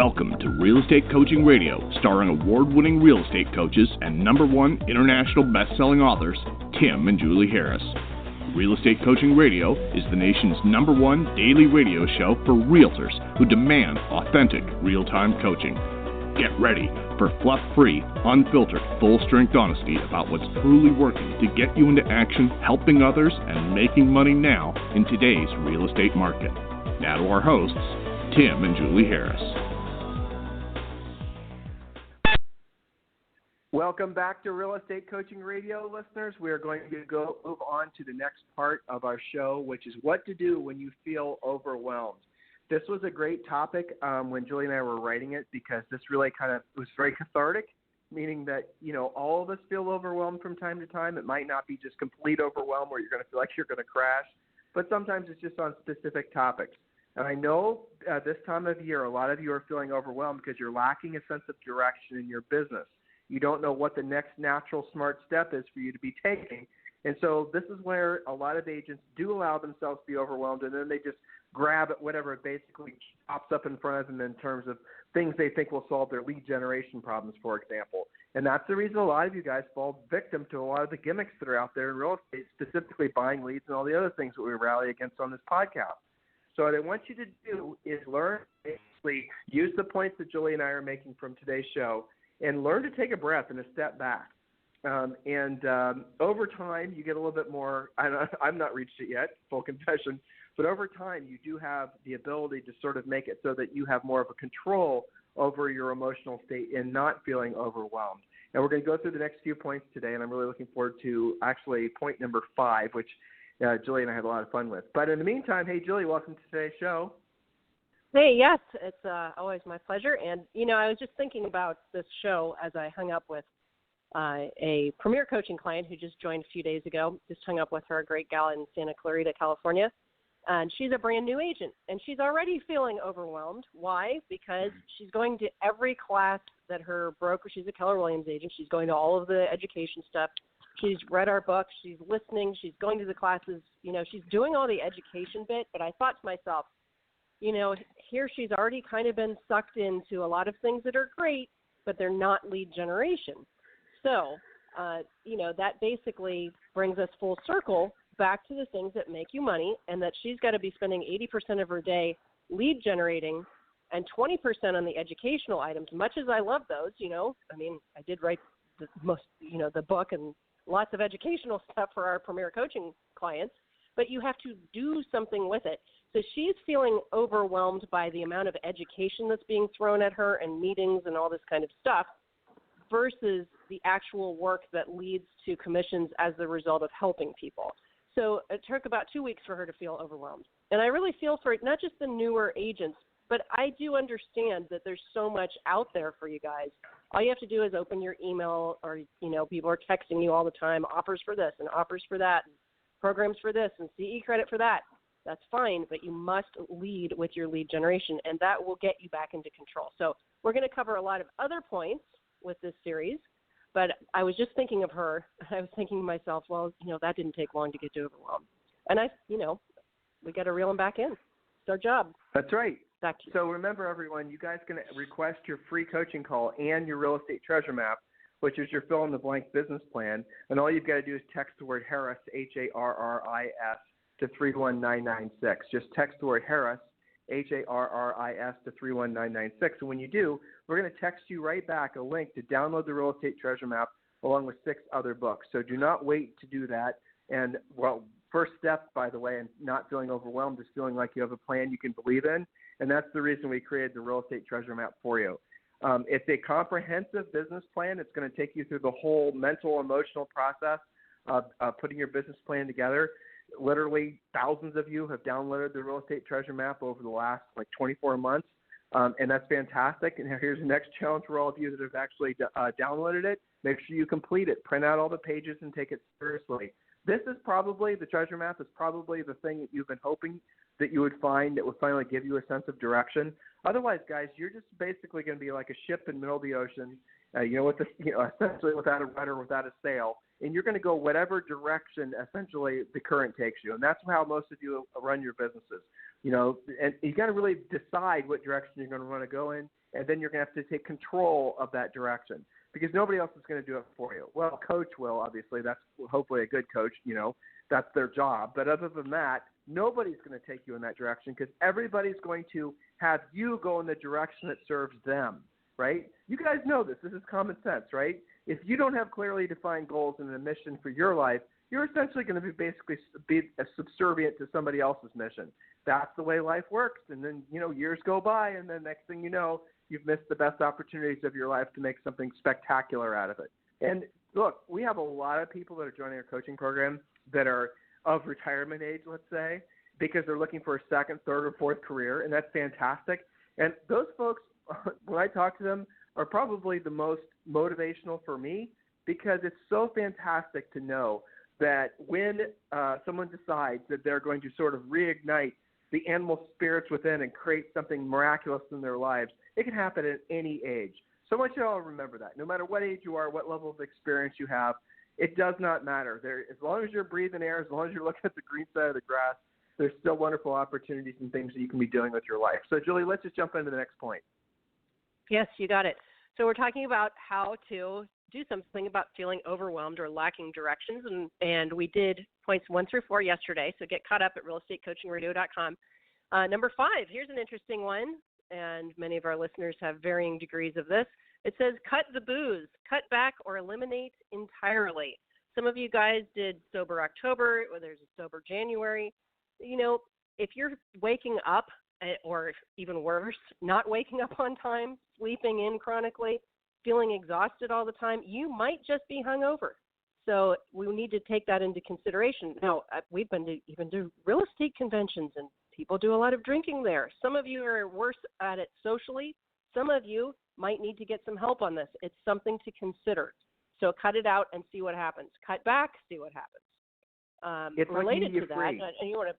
Welcome to Real Estate Coaching Radio, starring award-winning real estate coaches and #1 international best-selling authors, Tim and Julie Harris. Real Estate Coaching Radio is the nation's #1 daily radio show for realtors who demand authentic, real-time coaching. Get ready for fluff-free, unfiltered, full-strength honesty about what's truly working to get you into action, helping others, and making money now in today's real estate market. Now to our hosts, Tim and Julie Harris. Welcome back to Real Estate Coaching Radio, listeners. We are going to move on to the next part of our show, which is what to do when you feel overwhelmed. This was a great topic when Julie and I were writing it, because this really was very cathartic, meaning that, all of us feel overwhelmed from time to time. It might not be just complete overwhelm where you're going to feel like you're going to crash, but sometimes it's just on specific topics. And I know this time of year, a lot of you are feeling overwhelmed because you're lacking a sense of direction in your business. You don't know what the next natural smart step is for you to be taking. And so this is where a lot of agents do allow themselves to be overwhelmed, and then they just grab at whatever basically pops up in front of them in terms of things they think will solve their lead generation problems, for example. And that's the reason a lot of you guys fall victim to a lot of the gimmicks that are out there in real estate, specifically buying leads and all the other things that we rally against on this podcast. So what I want you to do is learn, basically use the points that Julie and I are making from today's show, and learn to take a breath and a step back. Over time, you get a little bit more – I've not reached it yet, full confession, but over time you do have the ability to sort of make it so that you have more of a control over your emotional state and not feeling overwhelmed. And we're going to go through the next few points today, and I'm really looking forward to actually point number 5, which Julie and I had a lot of fun with. But in the meantime, hey, Julie, welcome to today's show. Hey, yes, it's always my pleasure. And, I was just thinking about this show as I hung up with a premier coaching client who just joined a few days ago. Just hung up with her, a great gal in Santa Clarita, California. And she's a brand new agent, and she's already feeling overwhelmed. Why? Because she's going to every class that her broker, she's a Keller Williams agent, she's going to all of the education stuff. She's read our book, she's listening, she's going to the classes, she's doing all the education bit. But I thought to myself, here she's already kind of been sucked into a lot of things that are great, but they're not lead generation. So, that basically brings us full circle back to the things that make you money, and that she's got to be spending 80% of her day lead generating and 20% on the educational items. Much as I love those, I did write the book and lots of educational stuff for our premier coaching clients, but you have to do something with it. So she's feeling overwhelmed by the amount of education that's being thrown at her and meetings and all this kind of stuff versus the actual work that leads to commissions as the result of helping people. So it took about 2 weeks for her to feel overwhelmed. And I really feel for not just the newer agents, but I do understand that there's so much out there for you guys. All you have to do is open your email, or, people are texting you all the time, offers for this and offers for that, and programs for this and CE credit for that. That's fine, but you must lead with your lead generation, and that will get you back into control. So we're going to cover a lot of other points with this series, but I was just thinking of her. I was thinking to myself, well, that didn't take long to get to overwhelm. And we got to reel them back in. It's our job. That's right. So remember, everyone, you guys can request your free coaching call and your real estate treasure map, which is your fill-in-the-blank business plan. And all you've got to do is text the word Harris, Harris, to 31996. Just text the word Harris, Harris, to 31996. And when you do, we're going to text you right back a link to download the Real Estate Treasure Map along with 6 other books. So do not wait to do that. And, first step, by the way, in not feeling overwhelmed is feeling like you have a plan you can believe in. And that's the reason we created the Real Estate Treasure Map for you. It's a comprehensive business plan. It's going to take you through the whole mental, emotional process of putting your business plan together. Literally thousands of you have downloaded the Real Estate Treasure Map over the last 24 months, and that's fantastic. And here's the next challenge for all of you that have actually downloaded it. Make sure you complete it. Print out all the pages and take it seriously. This is probably, the Treasure Map is probably the thing that you've been hoping that you would find that would finally give you a sense of direction. Otherwise, guys, you're just basically going to be like a ship in the middle of the ocean, essentially without a rudder, without a sail, and you're going to go whatever direction essentially the current takes you. And that's how most of you run your businesses. And you got to really decide what direction you're going to want to go in and then you're going to have to take control of that direction because nobody else is going to do it for you. Well, coach will, obviously. That's hopefully a good coach, that's their job. But other than that, nobody's going to take you in that direction because everybody's going to have you go in the direction that serves them, right? You guys know this. This is common sense, right? If you don't have clearly defined goals and a mission for your life, you're essentially going to be basically subservient to somebody else's mission. That's the way life works. And then, years go by, and then next thing you know, you've missed the best opportunities of your life to make something spectacular out of it. And look, we have a lot of people that are joining our coaching program that are of retirement age, let's say, because they're looking for a second, third, or fourth career, and that's fantastic. And those folks, when I talk to them, are probably the most motivational for me because it's so fantastic to know that when someone decides that they're going to sort of reignite the animal spirits within and create something miraculous in their lives, it can happen at any age. So I want you all to remember that. No matter what age you are, what level of experience you have, it does not matter. As long as you're breathing air, as long as you're looking at the green side of the grass, there's still wonderful opportunities and things that you can be doing with your life. So, Julie, let's just jump into the next point. Yes, you got it. So we're talking about how to do something about feeling overwhelmed or lacking directions, and we did points 1 through 4 yesterday, so get caught up at realestatecoachingradio.com. Number 5, here's an interesting one, and many of our listeners have varying degrees of this. It says cut the booze, cut back or eliminate entirely. Some of you guys did Sober October, or there's a Sober January. If you're waking up, or even worse, not waking up on time, sleeping in chronically, feeling exhausted all the time, you might just be hungover. So we need to take that into consideration. Now, we've been to even do real estate conventions, and people do a lot of drinking there. Some of you are worse at it socially. Some of you might need to get some help on this. It's something to consider. So cut it out and see what happens. Cut back, see what happens. It's related like to that, free. And you want to.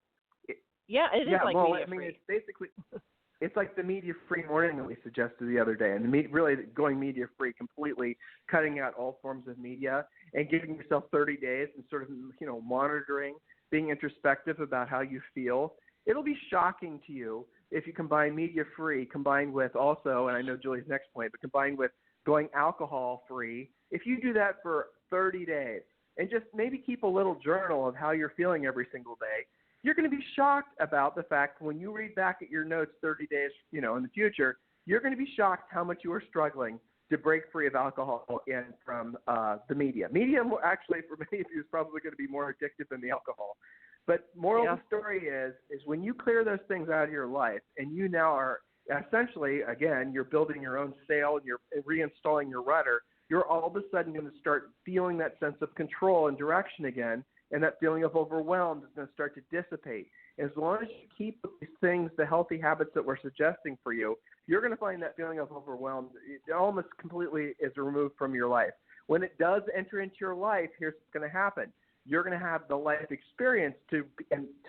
Yeah, it is like media free. It's basically, it's like the media-free morning that we suggested the other day, and really going media-free, completely cutting out all forms of media and giving yourself 30 days and sort of, monitoring, being introspective about how you feel. It'll be shocking to you if you combine media-free, combined with also, and I know Julie's next point, but combined with going alcohol-free. If you do that for 30 days and just maybe keep a little journal of how you're feeling every single day, you're going to be shocked about the fact when you read back at your notes 30 days, in the future, you're going to be shocked how much you are struggling to break free of alcohol and from the media. Media, actually, for many of you, is probably going to be more addictive than the alcohol. But moral of the story is when you clear those things out of your life and you now are essentially, again, you're building your own sail and you're reinstalling your rudder, you're all of a sudden going to start feeling that sense of control and direction again. And that feeling of overwhelmed is going to start to dissipate. As long as you keep with these things, the healthy habits that we're suggesting for you, you're going to find that feeling of overwhelmed almost completely is removed from your life. When it does enter into your life, here's what's going to happen. You're going to have the life experience to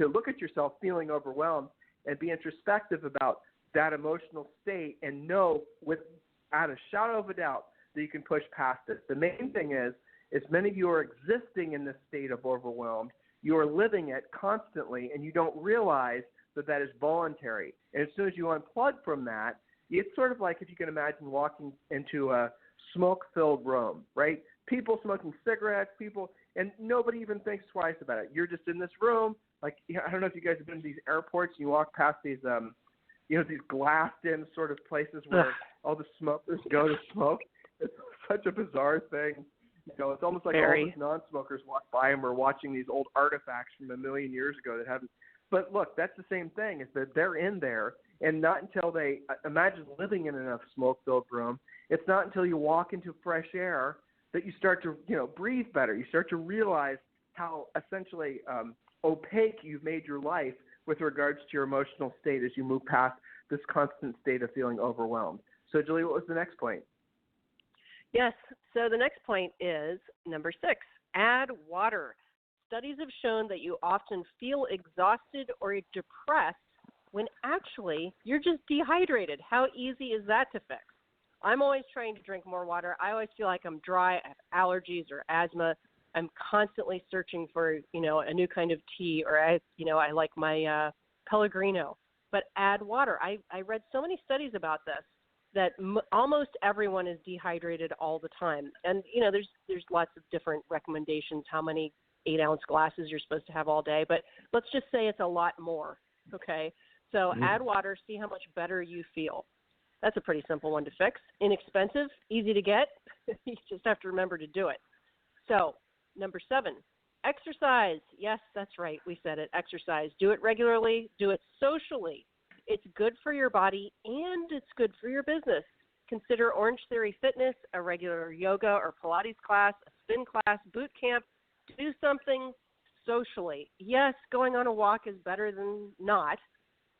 look at yourself feeling overwhelmed and be introspective about that emotional state and know without a shadow of a doubt that you can push past it. The main thing is many of you are existing in this state of overwhelmed. You are living it constantly, and you don't realize that is voluntary. And as soon as you unplug from that, it's sort of like if you can imagine walking into a smoke-filled room, right? People smoking cigarettes, and nobody even thinks twice about it. You're just in this room. Like, I don't know if you guys have been to these airports and you walk past these, these glassed-in sort of places where all the smokers go to smoke. It's such a bizarre thing. It's almost like all these non-smokers walk by and we're watching these old artifacts from a million years ago that haven't. But look, that's the same thing, is that they're in there, and not until they imagine living in a smoke-filled room. It's not until you walk into fresh air that you start to, breathe better. You start to realize how essentially opaque you've made your life with regards to your emotional state as you move past this constant state of feeling overwhelmed. So, Julie, what was the next point? Yes. So the next point is number 6, add water. Studies have shown that you often feel exhausted or depressed when actually you're just dehydrated. How easy is that to fix? I'm always trying to drink more water. I always feel like I'm dry. I have allergies or asthma. I'm constantly searching for, a new kind of tea, or I like my Pellegrino. But add water. I read so many studies about this. that almost everyone is dehydrated all the time. And, there's lots of different recommendations how many 8-ounce glasses you're supposed to have all day. But let's just say it's a lot more, okay? So add water, see how much better you feel. That's a pretty simple one to fix. Inexpensive, easy to get. You just have to remember to do it. So, number 7, exercise. Yes, that's right. We said it. Exercise. Do it regularly. Do it socially. It's good for your body and it's good for your business. Consider Orange Theory Fitness, a regular yoga or Pilates class, a spin class, boot camp. Do something socially. Yes, going on a walk is better than not.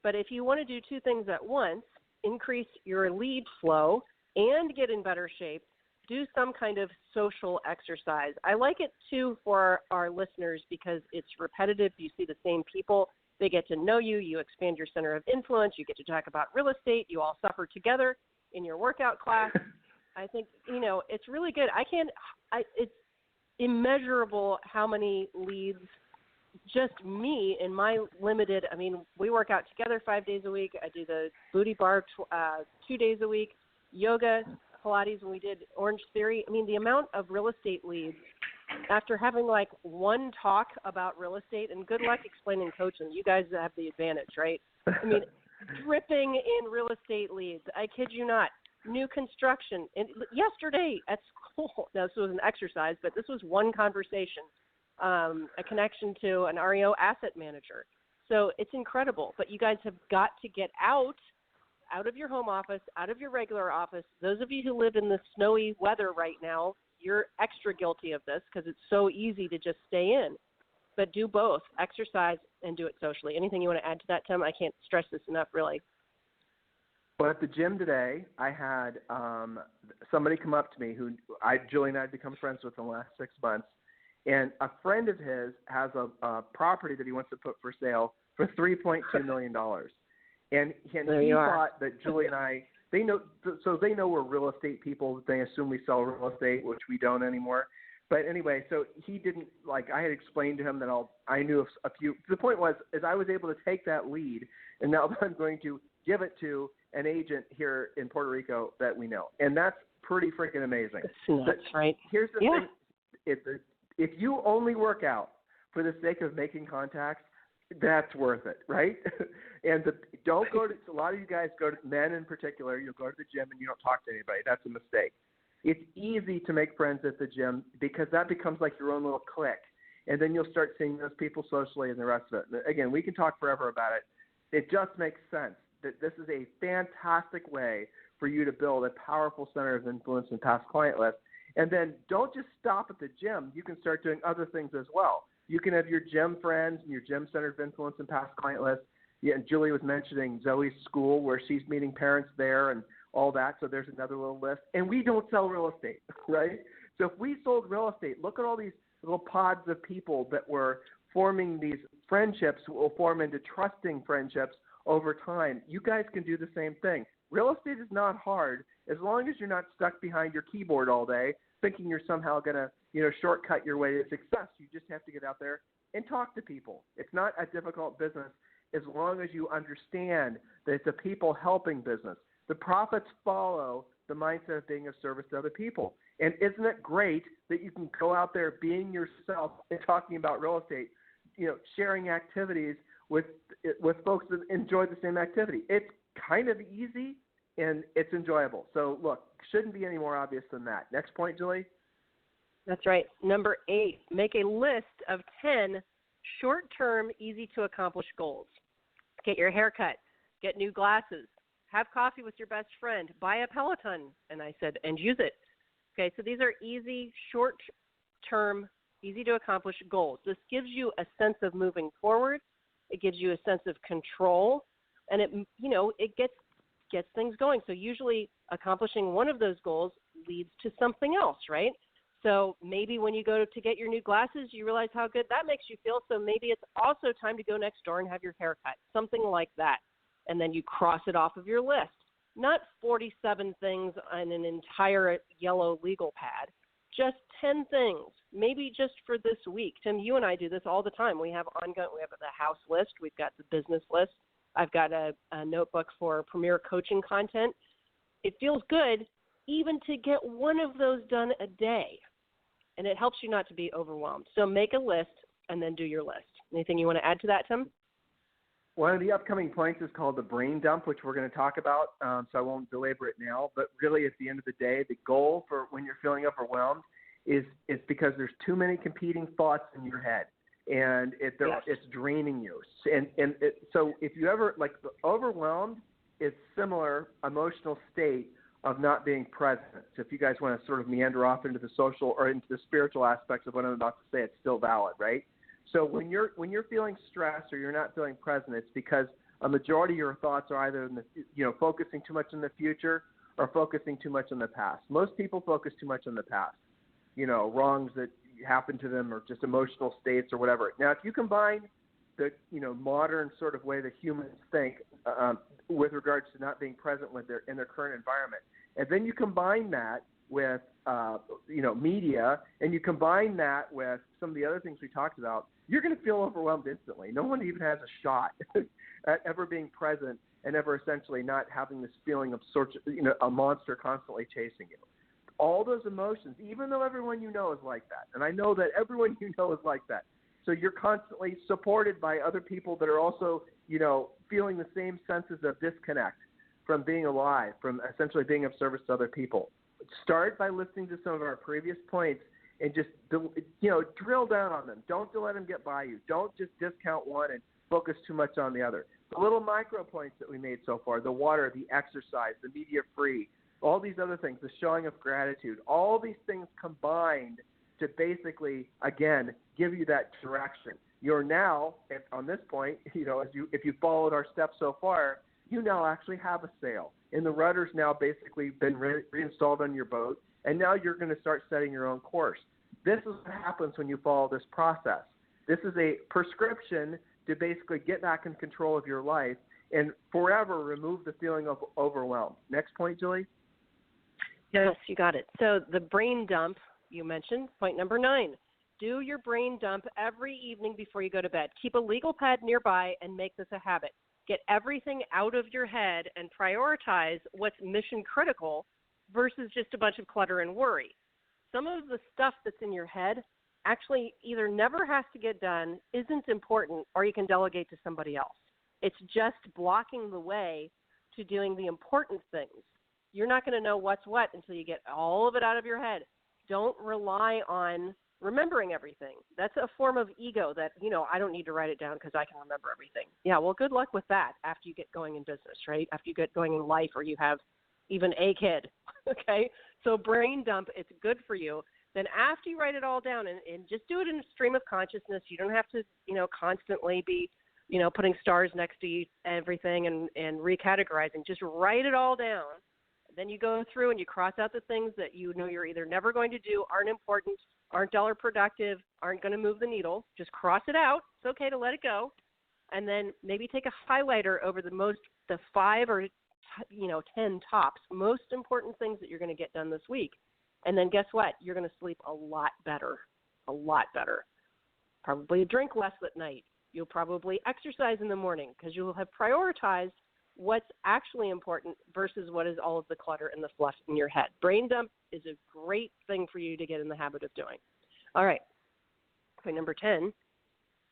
But if you want to do 2 things at once, increase your lead flow and get in better shape, do some kind of social exercise. I like it, too, for our listeners because it's repetitive. You see the same people. They get to know you. You expand your center of influence. You get to talk about real estate. You all suffer together in your workout class. I think, it's really good. It's immeasurable how many leads just me in my limited, we work out together 5 days a week. I do the booty bar 2 days a week, yoga, Pilates, when we did Orange Theory. The amount of real estate leads after having like one talk about real estate, and good luck explaining coaching. You guys have the advantage, right? Dripping in real estate leads. I kid you not. New construction. And yesterday at school, now this was an exercise, but this was one conversation, a connection to an REO asset manager. So it's incredible. But you guys have got to get out of your home office, out of your regular office. Those of you who live in the snowy weather right now, you're extra guilty of this because it's so easy to just stay in. But do both, exercise and do it socially. Anything you want to add to that, Tim? I can't stress this enough, really. Well, at the gym today, I had somebody come up to me who Julie and I have become friends with in the last 6 months. And a friend of his has a property that he wants to put for sale for $3.2 million. And he thought that Julie and I, they know we're real estate people. They assume we sell real estate, which we don't anymore. But anyway, so he didn't, I had explained to him that I knew a few. The point was, is I was able to take that lead, and now I'm going to give it to an agent here in Puerto Rico that we know. And that's pretty freaking amazing. That's right. Here's the thing. If you only work out for the sake of making contacts, that's worth it, right? And don't go to – a lot of you guys go to – men in particular, you'll go to the gym and you don't talk to anybody. That's a mistake. It's easy to make friends at the gym because that becomes like your own little clique. And then you'll start seeing those people socially and the rest of it. Again, we can talk forever about it. It just makes sense that this is a fantastic way for you to build a powerful center of influence and past client list. And then don't just stop at the gym. You can start doing other things as well. You can have your gym friends and your gym center of influence and past client list. Yeah, and Julie was mentioning Zoe's school where she's meeting parents there and all that. So there's another little list. And we don't sell real estate, right? So if we sold real estate, look at all these little pods of people that were forming these friendships will form into trusting friendships over time. You guys can do the same thing. Real estate is not hard as long as you're not stuck behind your keyboard all day thinking you're somehow going to, shortcut your way to success. You just have to get out there and talk to people. It's not a difficult business as long as you understand that it's a people helping business. The profits follow the mindset of being of service to other people. And isn't it great that you can go out there being yourself and talking about real estate, sharing activities with folks that enjoy the same activity? It's kind of easy and it's enjoyable. So look, shouldn't be any more obvious than that. Next point, Julie. That's right. Number 8, make a list of 10 short-term, easy-to-accomplish goals. Get your hair cut, get new glasses, have coffee with your best friend, buy a Peloton, and I said, and use it. Okay, so these are easy, short-term, easy-to-accomplish goals. This gives you a sense of moving forward. It gives you a sense of control, and it gets things going. So usually accomplishing one of those goals leads to something else, right? So maybe when you go to get your new glasses, you realize how good that makes you feel. So maybe it's also time to go next door and have your hair cut, something like that. And then you cross it off of your list. Not 47 things on an entire yellow legal pad, just 10 things, maybe just for this week. Tim, you and I do this all the time. We have the house list. We've got the business list. I've got a notebook for premier coaching content. it feels good even to get one of those done a day. And it helps you not to be overwhelmed. So make a list and then do your list. Anything you want to add to that, Tim? One of the upcoming points is called the brain dump, which we're going to talk about, so I won't belabor it now. But really, at the end of the day, the goal for when you're feeling overwhelmed is because there's too many competing thoughts in your head, and it's draining you. So if you ever, like, overwhelmed is similar emotional state of not being present. So if you guys want to sort of meander off into the social or into the spiritual aspects of what I'm about to say, it's still valid, right? So when you're feeling stressed or you're not feeling present, it's because a majority of your thoughts are either focusing too much in the future or focusing too much on the past. Most people focus too much on the past, wrongs that happen to them or just emotional states or whatever. Now, if you combine the modern sort of way that humans think with regards to not being present in their current environment, and then you combine that with media, and you combine that with some of the other things we talked about, you're going to feel overwhelmed instantly. No one even has a shot at ever being present and ever essentially not having this feeling of a monster constantly chasing you. All those emotions, even though everyone you know is like that, and I know that everyone you know is like that, so you're constantly supported by other people that are also, feeling the same senses of disconnect from being alive, from essentially being of service to other people. Start by listening to some of our previous points and just, drill down on them. Don't let them get by you. Don't just discount one and focus too much on the other. The little micro points that we made so far, the water, the exercise, the media-free, all these other things, the showing of gratitude, all these things combined to basically, again, give you that direction. You're now, on this point, if you followed our steps so far, you now actually have a sail. And the rudder's now basically been reinstalled on your boat, and now you're going to start setting your own course. This is what happens when you follow this process. This is a prescription to basically get back in control of your life and forever remove the feeling of overwhelm. Next point, Julie? Yes, you got it. So the brain dump, you mentioned, point number 9. Do your brain dump every evening before you go to bed. Keep a legal pad nearby and make this a habit. Get everything out of your head and prioritize what's mission critical versus just a bunch of clutter and worry. Some of the stuff that's in your head actually either never has to get done, isn't important, or you can delegate to somebody else. It's just blocking the way to doing the important things. You're not going to know what's what until you get all of it out of your head. Don't rely on remembering everything. That's a form of ego that, I don't need to write it down because I can remember everything. Yeah, well, good luck with that after you get going in business, right? After you get going in life or you have even a kid, okay? So brain dump, it's good for you. Then after you write it all down and just do it in a stream of consciousness, you don't have to, constantly be, putting stars next to everything and recategorizing. Just write it all down. Then you go through and you cross out the things that you're either never going to do, aren't important, aren't dollar productive, aren't going to move the needle. Just cross it out. It's okay to let it go. And then maybe take a highlighter over the 5 or 10 tops, most important things that you're going to get done this week. And then guess what? You're going to sleep a lot better. Probably drink less at night. You'll probably exercise in the morning because you will have prioritized what's actually important versus what is all of the clutter and the fluff in your head. Brain dump is a great thing for you to get in the habit of doing. All right. Point number 10,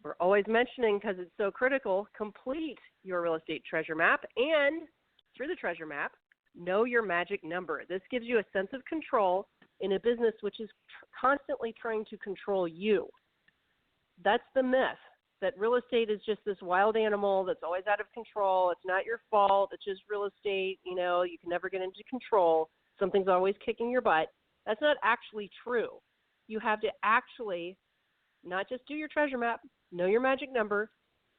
we're always mentioning because it's so critical, complete your real estate treasure map, and through the treasure map, know your magic number. This gives you a sense of control in a business which is constantly trying to control you. That's the myth, that real estate is just this wild animal that's always out of control. It's not your fault. It's just real estate. You can never get into control. Something's always kicking your butt. That's not actually true. You have to actually not just do your treasure map, know your magic number.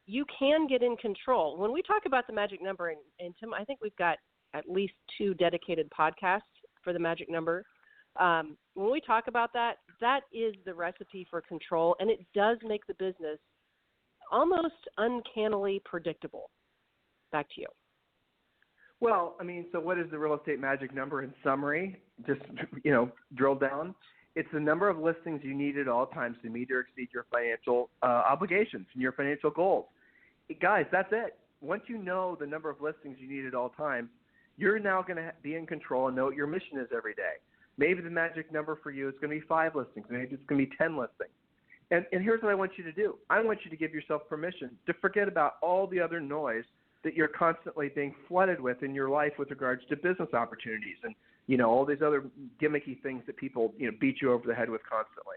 You can get in control. When we talk about the magic number, and Tim, I think we've got at least 2 dedicated podcasts for the magic number. When we talk about that, that is the recipe for control, and it does make the business almost uncannily predictable. Back to you. Well, so what is the real estate magic number in summary? Just, drill down. It's the number of listings you need at all times to meet or exceed your financial obligations and your financial goals. Guys, that's it. Once you know the number of listings you need at all times, you're now going to be in control and know what your mission is every day. Maybe the magic number for you is going to be 5 listings. Maybe it's going to be 10 listings. And here's what I want you to do. I want you to give yourself permission to forget about all the other noise that you're constantly being flooded with in your life with regards to business opportunities and, all these other gimmicky things that people, beat you over the head with constantly.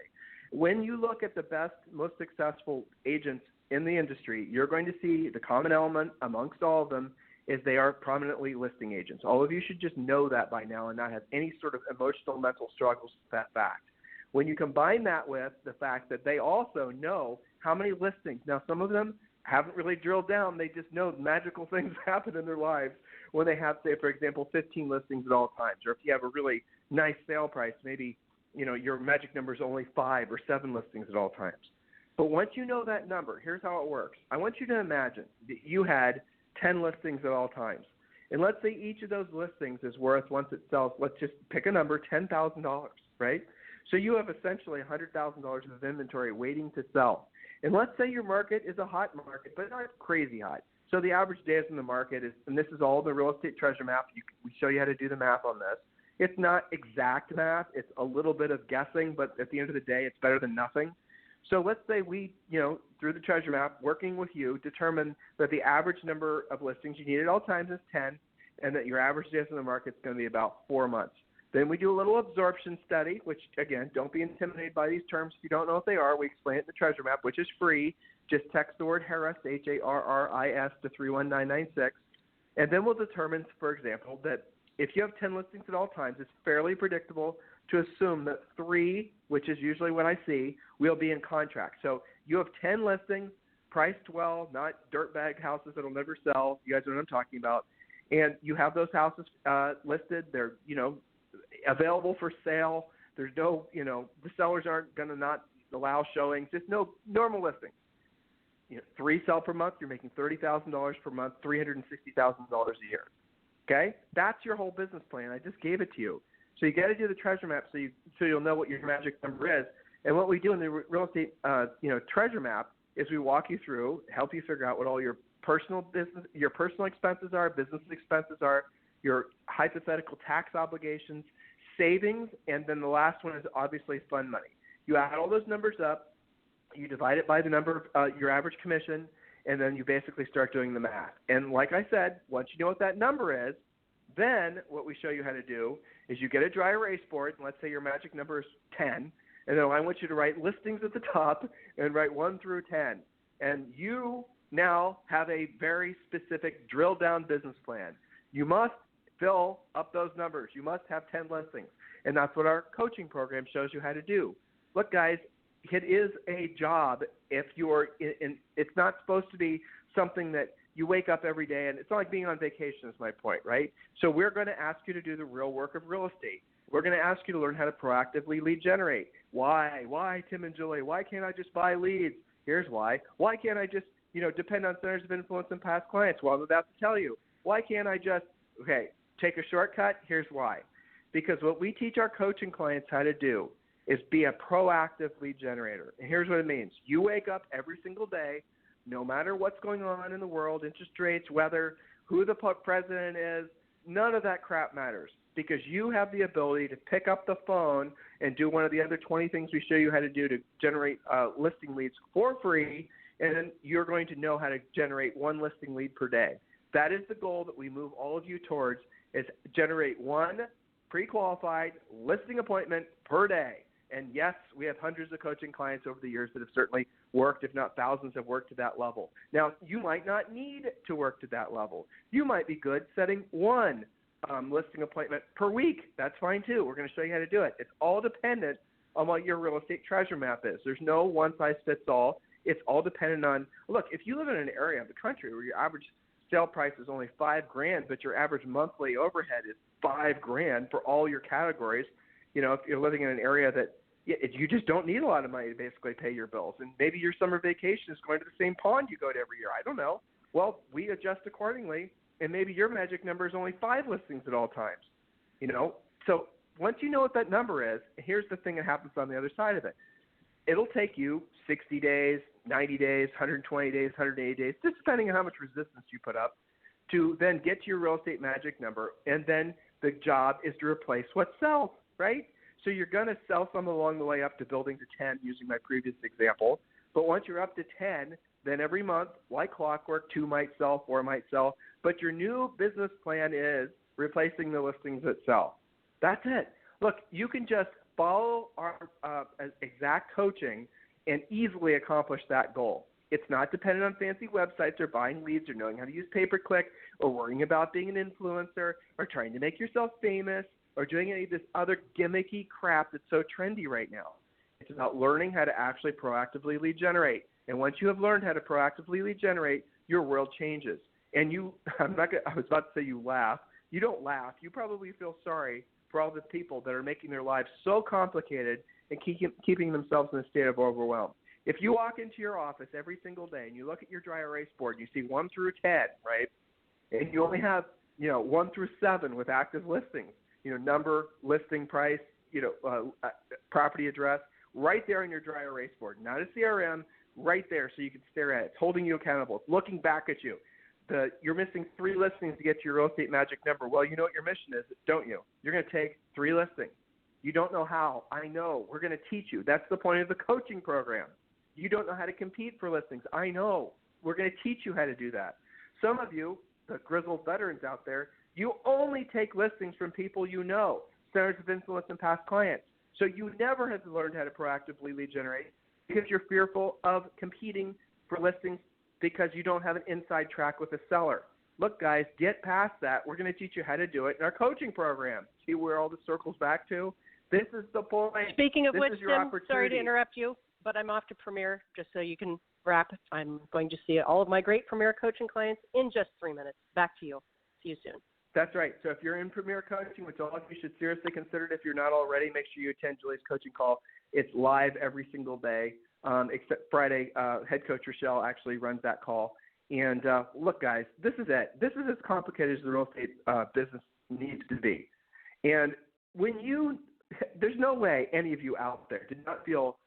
When you look at the best, most successful agents in the industry, you're going to see the common element amongst all of them is they are prominently listing agents. All of you should just know that by now and not have any sort of emotional, mental struggles with that fact. When you combine that with the fact that they also know how many listings, now some of them haven't really drilled down, they just know magical things happen in their lives when they have, say, for example, 15 listings at all times. Or if you have a really nice sale price, maybe, your magic number is only 5 or 7 listings at all times. But once you know that number, here's how it works. I want you to imagine that you had 10 listings at all times. And let's say each of those listings is worth, once it sells, let's just pick a number, $10,000, right? So you have essentially $100,000 of inventory waiting to sell. And let's say your market is a hot market, but not crazy hot. So the average days in the market is, and this is all the real estate treasure map. We show you how to do the math on this. It's not exact math. It's a little bit of guessing, but at the end of the day, it's better than nothing. So let's say we, through the treasure map, working with you, determine that the average number of listings you need at all times is 10, and that your average days in the market is going to be about 4 months. Then we do a little absorption study, which, again, don't be intimidated by these terms if you don't know what they are. We explain it in the treasure map, which is free. Just text the word Harris, Harris, to 31996. And then we'll determine, for example, that if you have 10 listings at all times, it's fairly predictable to assume that 3, which is usually what I see, will be in contract. So you have 10 listings, priced well, not dirtbag houses that will never sell. You guys know what I'm talking about. And you have those houses listed. They're, available for sale. There's no, the sellers aren't going to not allow showings. Just no normal listings. 3 sell per month. You're making $30,000 per month, $360,000 a year. Okay, that's your whole business plan. I just gave it to you. So you got to do the treasure map so you'll know what your magic number is. And what we do in the real estate, treasure map is we walk you through, help you figure out what all your personal expenses are, business expenses are, your hypothetical tax obligations, savings, and then the last one is obviously fund money. You add all those numbers up, you divide it by the number of your average commission, and then you basically start doing the math. And like I said, once you know what that number is, then what we show you how to do is you get a dry erase board, and let's say your magic number is 10, and then I want you to write listings at the top and write 1 through 10. And you now have a very specific drill-down business plan. You must fill up those numbers. You must have 10 listings. And that's what our coaching program shows you how to do. Look, guys, it is a job if you're in it's not supposed to be something that you wake up every day, and it's not like being on vacation is my point, right? So we're going to ask you to do the real work of real estate. We're going to ask you to learn how to proactively lead generate. Why, Tim and Julie? Why can't I just buy leads? Here's why. Why can't I just, depend on centers of influence and past clients? Well, I'm about to tell you. Why can't I just, take a shortcut? Here's why. Because what we teach our coaching clients how to do is be a proactive lead generator. And here's what it means. You wake up every single day, no matter what's going on in the world, interest rates, weather, who the president is, none of that crap matters because you have the ability to pick up the phone and do one of the other 20 things we show you how to do to generate listing leads for free, and then you're going to know how to generate 1 listing lead per day. That is the goal that we move all of you towards, is generate 1 pre-qualified listing appointment per day. And yes, we have hundreds of coaching clients over the years that have certainly worked, if not thousands have worked to that level. Now, you might not need to work to that level. You might be good setting 1 listing appointment per week. That's fine too. We're going to show you how to do it. It's all dependent on what your real estate treasure map is. There's no one-size-fits-all. It's all dependent on, look, if you live in an area of the country where your average sale price is only $5,000, but your average monthly overhead is $5,000 for all your categories, if you're living in an area that you just don't need a lot of money to basically pay your bills, and maybe your summer vacation is going to the same pond you go to every year. I don't know. Well, we adjust accordingly, and maybe your magic number is only 5 listings at all times. So once you know what that number is, here's the thing that happens on the other side of it. It'll take you 60 days, 90 days, 120 days, 180 days, just depending on how much resistance you put up, to then get to your real estate magic number, and then the job is to replace what sells, right? So you're going to sell some along the way up to building to 10 using my previous example. But once you're up to 10, then every month, like clockwork, 2 might sell, 4 might sell. But your new business plan is replacing the listings that sell. That's it. Look, you can just follow our exact coaching and easily accomplish that goal. It's not dependent on fancy websites or buying leads or knowing how to use pay-per-click or worrying about being an influencer or trying to make yourself famous or doing any of this other gimmicky crap that's so trendy right now. It's about learning how to actually proactively lead generate. And once you have learned how to proactively lead generate, your world changes. And I was about to say you laugh. You don't laugh. You probably feel sorry for all the people that are making their lives so complicated and keeping themselves in a state of overwhelm. If you walk into your office every single day and you look at your dry erase board and you see 1 through 10, right, and you only have 1 through 7 with active listings, number, listing price, property address, right there on your dry erase board, not a CRM, right there so you can stare at it. It's holding you accountable. It's looking back at you. You're missing 3 listings to get to your real estate magic number. Well, you know what your mission is, don't you? You're going to take 3 listings. You don't know how. I know. We're going to teach you. That's the point of the coaching program. You don't know how to compete for listings. I know. We're going to teach you how to do that. Some of you, the grizzled veterans out there, you only take listings from people you know, centers of influence and past clients. So you never have learned how to proactively lead generate because you're fearful of competing for listings because you don't have an inside track with a seller. Look, guys, get past that. We're going to teach you how to do it in our coaching program. See where all this circles back to? This is the point. Speaking of which, Tim, sorry to interrupt you, but I'm off to Premier just so you can wrap. I'm going to see all of my great Premier coaching clients in just 3 minutes. Back to you. See you soon. That's right. So if you're in Premier Coaching, which all of you should seriously consider it if you're not already, make sure you attend Julie's coaching call. It's live every single day, except Friday. Head coach Rochelle actually runs that call. And look, guys, this is it. This is as complicated as the real estate business needs to be. And there's no way any of you out there did not feel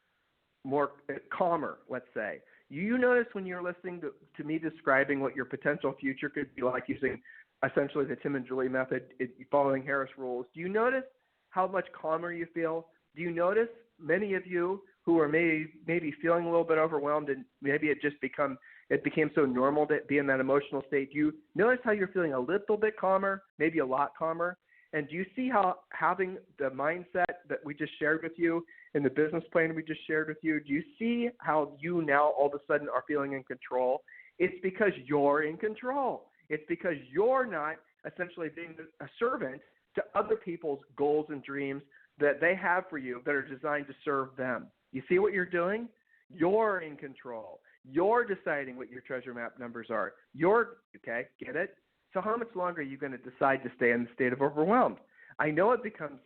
more calmer, let's say. You notice when you're listening to me describing what your potential future could be like using essentially the Tim and Julie method, following Harris rules, do you notice how much calmer you feel? Do you notice many of you who are maybe feeling a little bit overwhelmed and maybe it became so normal to be in that emotional state? Do you notice how you're feeling a little bit calmer, maybe a lot calmer? And do you see how having the mindset that we just shared with you and the business plan we just shared with you, do you see how you now all of a sudden are feeling in control? It's because you're in control. It's because you're not essentially being a servant to other people's goals and dreams that they have for you that are designed to serve them. You see what you're doing? You're in control. You're deciding what your treasure map numbers are. Okay, get it? So how much longer are you going to decide to stay in the state of overwhelmed? I know it becomes,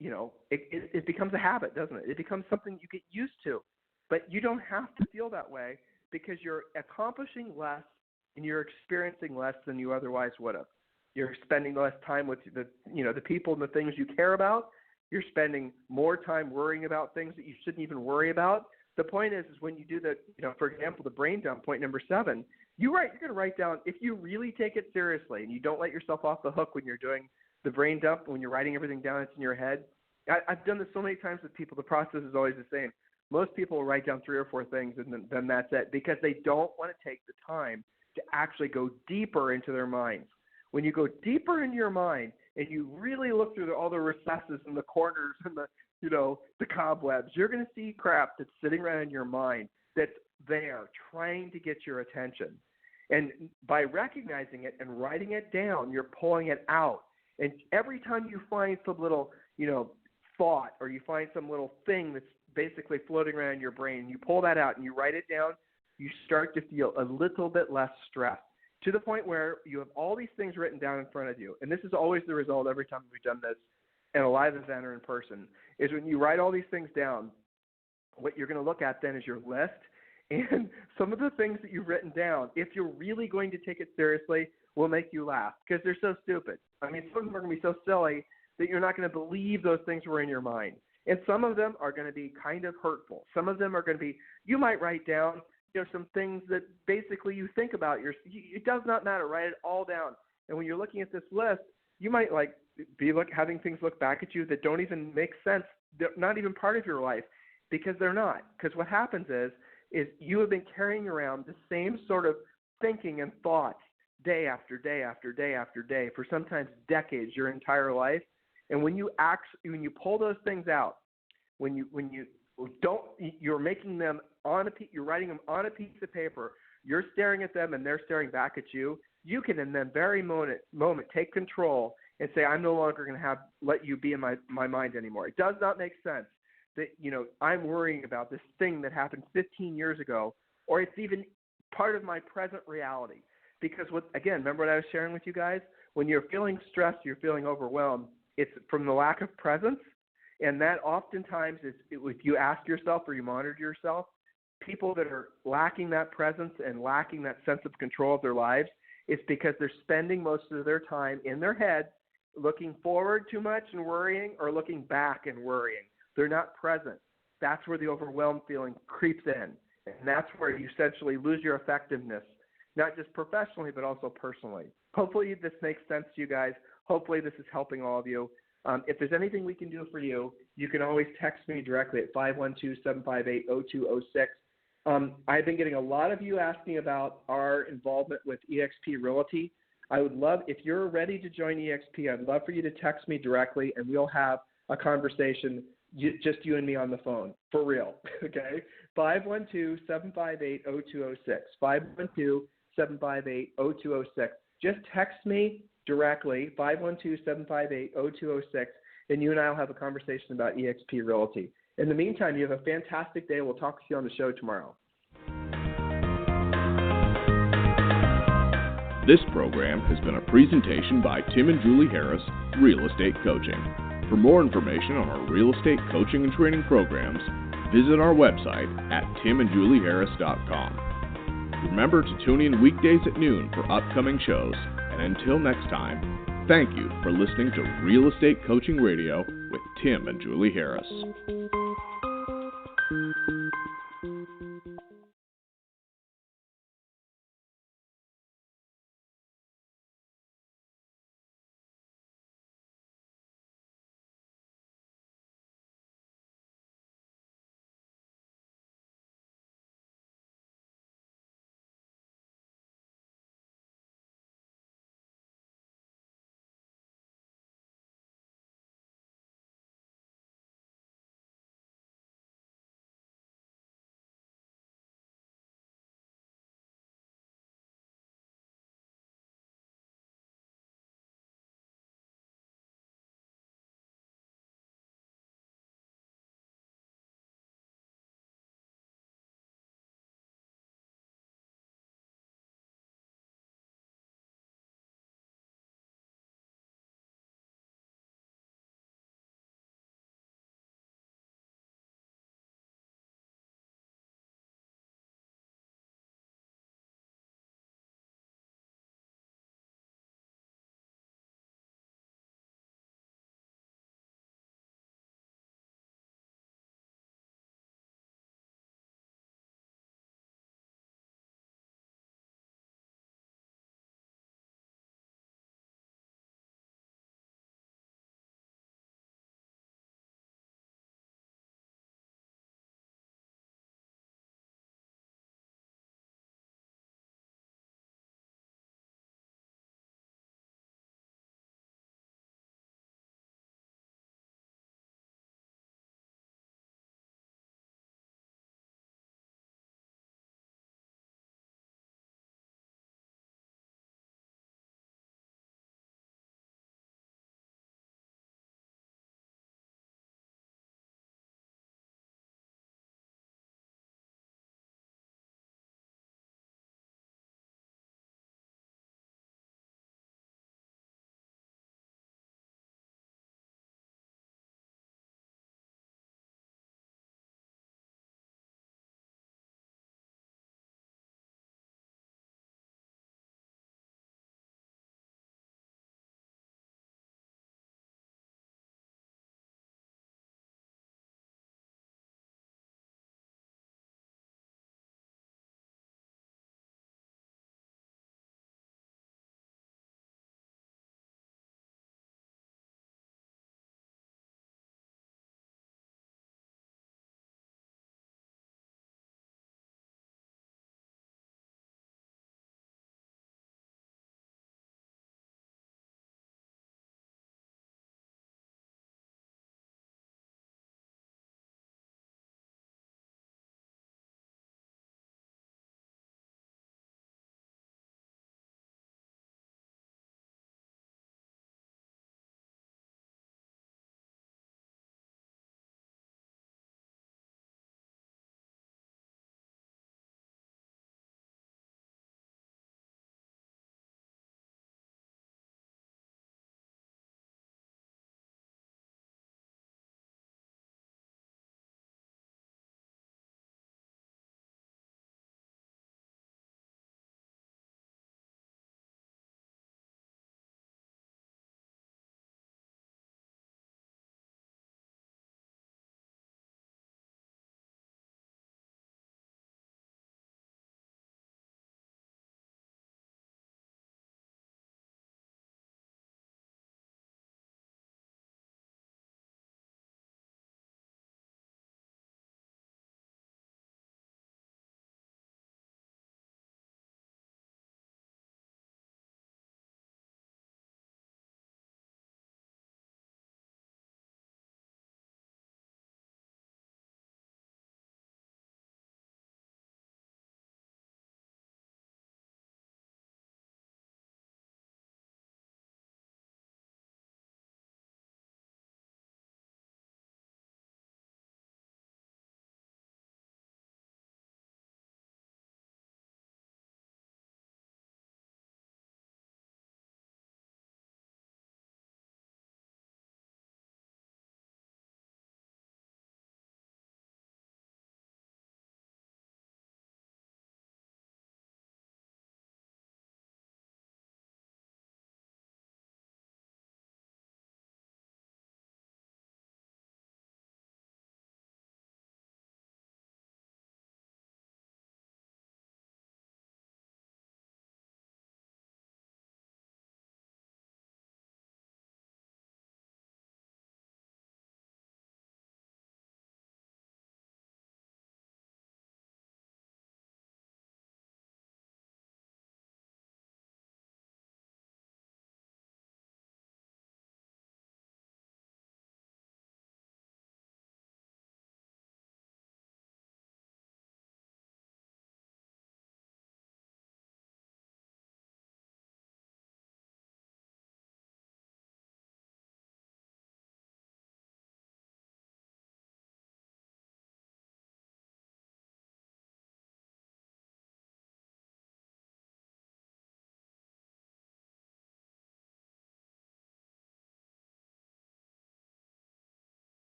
it becomes a habit, doesn't it? It becomes something you get used to. But you don't have to feel that way because you're accomplishing less and you're experiencing less than you otherwise would have. You're spending less time with the people and the things you care about. You're spending more time worrying about things that you shouldn't even worry about. The point is when you do for example, the brain dump, point number 7, you're going to write down, if you really take it seriously and you don't let yourself off the hook when you're doing the brain dump, when you're writing everything down that's in your head. I've done this so many times with people. The process is always the same. Most people will write down 3 or 4 things and then that's it because they don't want to take the time to actually go deeper into their minds. When you go deeper in your mind and you really look through all the recesses and the corners and the cobwebs, you're going to see crap that's sitting right in your mind that's there trying to get your attention. And by recognizing it and writing it down, you're pulling it out. And every time you find some little, thought or you find some little thing that's basically floating around in your brain, you pull that out and you write it down, you start to feel a little bit less stressed to the point where you have all these things written down in front of you. And this is always the result every time we've done this in a live event or in person, is when you write all these things down, what you're going to look at then is your list. And some of the things that you've written down, if you're really going to take it seriously, will make you laugh because they're so stupid. I mean, some of them are going to be so silly that you're not going to believe those things were in your mind. And some of them are going to be kind of hurtful. Some of them are going to be, you might write down, some things that basically you think about. It does not matter. Write it all down. And when you're looking at this list, you might having things look back at you that don't even make sense. They're not even part of your life because they're not. Because what happens is you have been carrying around the same sort of thinking and thoughts day after day after day after day for sometimes decades, your entire life. And when you pull those things out, you're making them you're writing them on a piece of paper. You're staring at them and they're staring back at you. You can in that very moment take control and say, I'm no longer going to let you be in my mind anymore. It does not make sense that, I'm worrying about this thing that happened 15 years ago, or it's even part of my present reality. Because remember what I was sharing with you guys? When you're feeling stressed, you're feeling overwhelmed, it's from the lack of presence. And that oftentimes is, if you ask yourself or you monitor yourself, people that are lacking that presence and lacking that sense of control of their lives, it's because they're spending most of their time in their head looking forward too much and worrying, or looking back and worrying. They're not present. That's where the overwhelmed feeling creeps in. And that's where you essentially lose your effectiveness, not just professionally, but also personally. Hopefully this makes sense to you guys. Hopefully this is helping all of you. If there's anything we can do for you, you can always text me directly at 512-758-0206. I've been getting a lot of you asking about our involvement with eXp Realty. I would love, if you're ready to join eXp, I'd love for you to text me directly, and we'll have a conversation, just you and me on the phone, for real, okay? 512-758-0206, 512-758-0206. Just text me directly, 512-758-0206, and you and I will have a conversation about eXp Realty. In the meantime, you have a fantastic day. We'll talk to you on the show tomorrow. This program has been a presentation by Tim and Julie Harris, Real Estate Coaching. For more information on our real estate coaching and training programs, visit our website at timandjulieharris.com. Remember to tune in weekdays at noon for upcoming shows. And until next time, thank you for listening to Real Estate Coaching Radio with Tim and Julie Harris.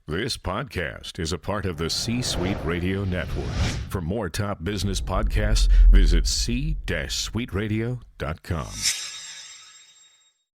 This podcast is a part of the C-Suite Radio Network. For more top business podcasts, visit c-suiteradio.com.